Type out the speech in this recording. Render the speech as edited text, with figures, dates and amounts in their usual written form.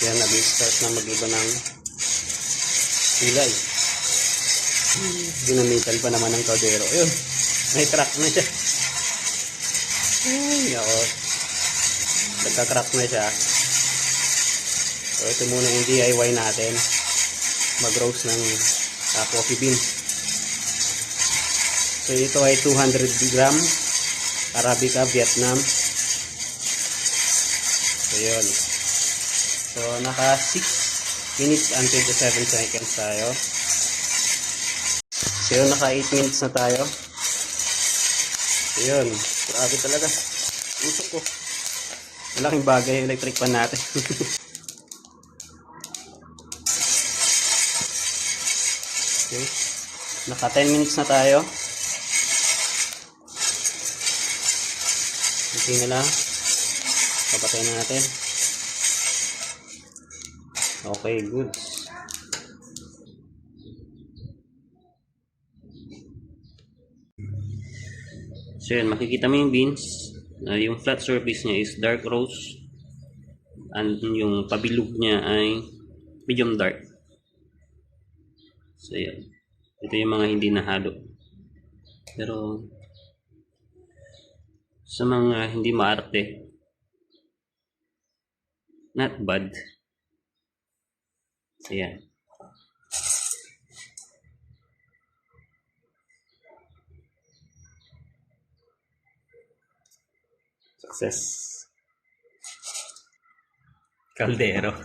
Yan, nag-start na mag-iba ng kulay. Ginamitan pa naman ng kaldero. Ayun, may crack na siya. Ay, ako. Nagka-crack na siya. So, ito muna yung DIY natin. Mag-roast ng coffee bean. So, ito ay 200 gram. Arabica, Vietnam. So, yun. So, naka 6 minutes and 27 seconds tayo. So, yun, naka 8 minutes na tayo. So, yun. Grabe talaga. Usok ko. Malaking bagay yung electric pan natin. Okay. Naka 10 minutes na tayo. Okay na lang. Papatay na natin. Okay, good. So yun, makikita mo yung beans. Yung flat surface niya is dark roast. And yung pabilog niya ay medium dark. So yan. Ito yung mga hindi nahalo. Pero sa mga hindi maarte, not bad. So yan. Success. Caldero.